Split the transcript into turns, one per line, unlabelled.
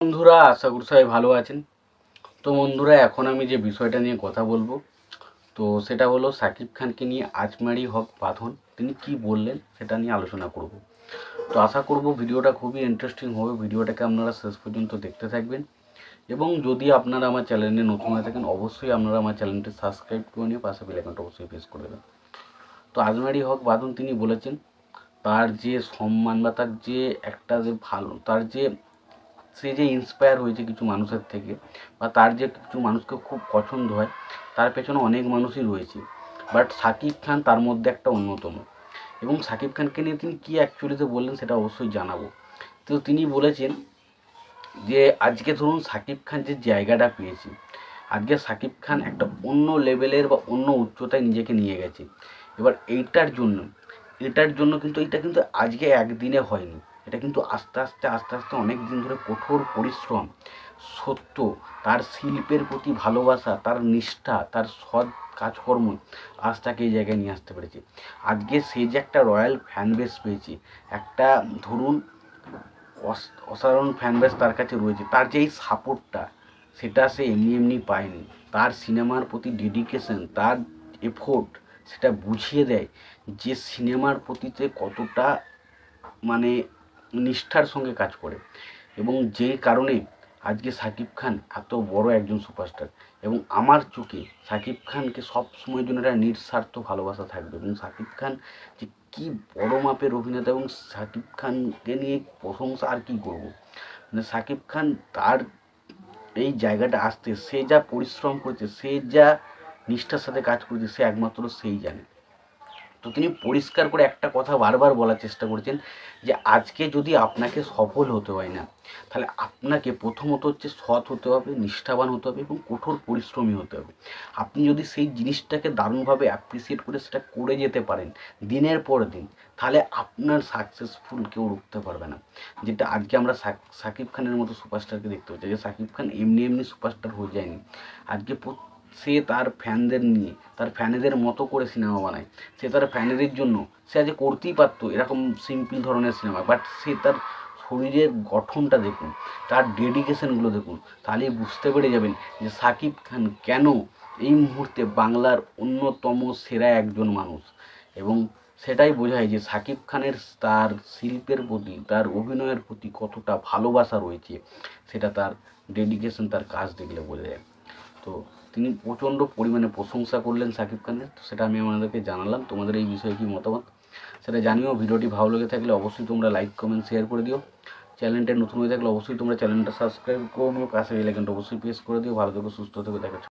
বন্ধুরা, আশা করি সবাই ভালো আছেন। তো বন্ধুরা, এখন আমি যে বিষয়টা নিয়ে কথা বলবো, তো সেটা হলো শাকিব খানকে নিয়ে আজমারি হক বাঁধন তিনি কি বললেন সেটা নিয়ে আলোচনা করব। তো আশা করব ভিডিওটা খুবই ইন্টারেস্টিং হবে। ভিডিওটাকে আপনারা শেষ পর্যন্ত দেখতে থাকবেন এবং যদি আপনারা আমার চ্যানেলে নতুন হয়ে থাকেন অবশ্যই আপনারা আমার চ্যানেলটি সাবস্ক্রাইব করে নিয়ে পাশে বেল আইকনটা অবশ্যই প্রেস করে দেবেন। তো আজমারি হক বাঁধন তিনি বলেছেন তার যে সম্মান বা তার যে একটা যে ভালো তার যে সে যে ইন্সপায়ার হয়েছে কিছু মানুষের থেকে বা তার যে কিছু মানুষকে খুব পছন্দ হয়, তার পেছনে অনেক মানুষই রয়েছে, বাট শাকিব খান তার মধ্যে একটা অন্যতম। এবং শাকিব খানকে নিয়ে তিনি কী অ্যাকচুয়ালিতে বললেন সেটা অবশ্যই জানাবো। তো তিনি বলেছেন যে আজকে ধরুন শাকিব খান যে জায়গাটা পেয়েছে, আজকে শাকিব খান একটা অন্য লেভেলের বা অন্য উচ্চতায় নিজেকে নিয়ে গেছে। এবার এটার জন্য কিন্তু এটা কিন্তু আজকে একদিনে হয়নি। এটা কিন্তু আস্তে আস্তে অনেক দিন ধরে কঠোর পরিশ্রম, সত্য, তার শিল্পের প্রতি ভালোবাসা, তার নিষ্ঠা, তার সৎ কাজকর্ম আজ তাকে এই জায়গায় নিয়ে আসতে পেরেছে। আজকে সে যে একটা রয়্যাল ফ্যান বেস পেয়েছে, একটা ধরুন অসাধারণ ফ্যান বেস তার কাছে রয়েছে, তার যে এই সাপোর্টটা সেটা সে এমনি এমনি পায়নি। তার সিনেমার প্রতি ডেডিকেশন, তার এফোর্ট সেটা বুঝিয়ে দেয় যে সিনেমার প্রতিতে কতটা মানে নিষ্ঠার সঙ্গে কাজ করে। এবং যেই কারণে আজকে শাকিব খান এত বড় একজন সুপারস্টার। এবং আমার চোখে শাকিব খানকে সব সময়ের জন্য একটা নিঃস্বার্থ ভালোবাসা থাকবে। এবং শাকিব খান যে কী বড় মাপের অভিনেতা, এবং শাকিব খানকে নিয়ে প্রশংসা আর কী করব। মানে শাকিব খান তার এই জায়গাটা আসতে সে যা পরিশ্রম করেছে, সে যা নিষ্ঠার সাথে কাজ করেছে, সে একমাত্র সেই জানে। তো তিনি পরিষ্কার করে একটা কথা বারবার বলার চেষ্টা করেছেন যে আজকে যদি আপনাকে সফল হতে হয় না, তাহলে আপনাকে প্রথমত হচ্ছে সৎ হতে হবে, নিষ্ঠাবান হতে হবে এবং কঠোর পরিশ্রমী হতে হবে। আপনি যদি সেই জিনিসটাকে দারুণভাবে অ্যাপ্রিসিয়েট করে সেটা করে যেতে পারেন দিনের পর দিন, তাহলে আপনার সাকসেসফুল কেউ রুখতে পারবে না। যেটা আজকে আমরা শাকিব খানের মতো সুপারস্টারকে দেখতে পাচ্ছি। যে শাকিব খান এমনি এমনি সুপারস্টার হয়ে যায়নি। আজকে সে তার ফ্যানদের নিয়ে, তার ফ্যানেদের মতো করে সিনেমা বানায়। সে তার ফ্যানেদের জন্য সে আজ করতেই পারতো এরকম সিম্পল ধরনের সিনেমা, বাট সে তার শরীরের গঠনটা দেখুন, তার ডেডিকেশনগুলো দেখুন, তাহলেই বুঝতে পেরে যাবেন যে শাকিব খান কেন এই মুহূর্তে বাংলার অন্যতম সেরা একজন মানুষ। এবং সেটাই বোঝায় যে শাকিব খানের তার শিল্পের প্রতি, তার অভিনয়ের প্রতি কতটা ভালোবাসা রয়েছে, সেটা তার ডেডিকেশন, তার কাজ দেখলে বোঝা যায়। তো তিনি প্রচণ্ড পরিমাণে প্রশংসা করলেন শাকিব খানের। তো সেটা আমি আপনাদেরকে জানালাম। তোমাদের এই বিষয়ে কী মতামত সেটা জানিও। ভিডিওটি ভালো লেগে থাকলে অবশ্যই তোমরা লাইক কমেন্ট শেয়ার করে দিও। চ্যানেলটা নতুন হয়ে থাকলে অবশ্যই তোমরা চ্যানেলটা সাবস্ক্রাইব করে নিও, পাশে বেল আইকনটা অবশ্যই প্রেস করে দিও। ভালো থেকো, সুস্থ থেকো, দেখা